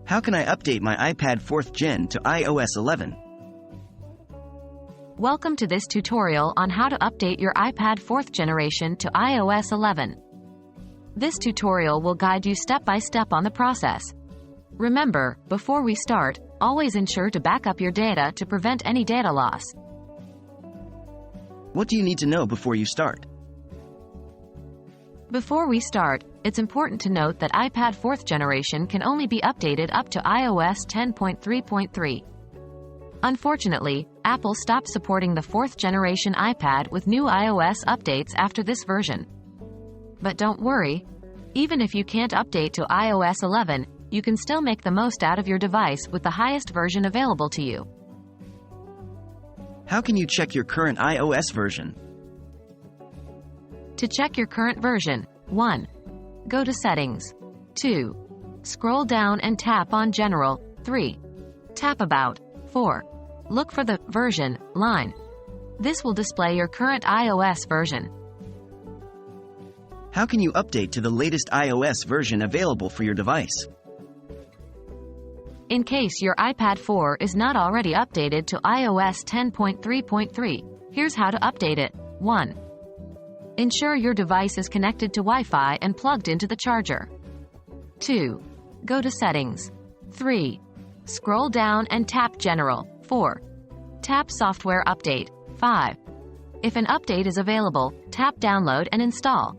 How can I update my iPad 4th Gen to iOS 11? Welcome to this tutorial on how to update your iPad 4th generation to iOS 11. This tutorial will guide you step by step on the process. Remember, before we start, always ensure to back up your data to prevent any data loss. What do you need to know before you start? Before we start, it's important to note that iPad 4th generation can only be updated up to iOS 10.3.3. Unfortunately, Apple stopped supporting the 4th generation iPad with new iOS updates after this version. But don't worry. Even if you can't update to iOS 11, you can still make the most out of your device with the highest version available to you. How can you check your current iOS version? To check your current version, 1. Go to Settings. 2. Scroll down and tap on General. 3. Tap About. 4. Look for the Version line. This will display your current iOS version. How can you update to the latest iOS version available for your device? In case your iPad 4 is not already updated to iOS 10.3.3, here's how to update it. 1. Ensure your device is connected to Wi-Fi and plugged into the charger. 2. Go to Settings. 3. Scroll down and tap General. 4. Tap Software Update. 5. If an update is available, tap Download and install.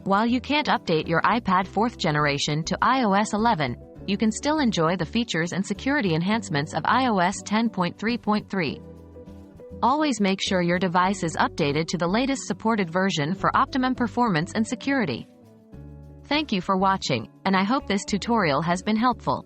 While you can't update your iPad 4th generation to iOS 11, you can still enjoy the features and security enhancements of iOS 10.3.3. Always make sure your device is updated to the latest supported version for optimum performance and security. Thank you for watching, and I hope this tutorial has been helpful.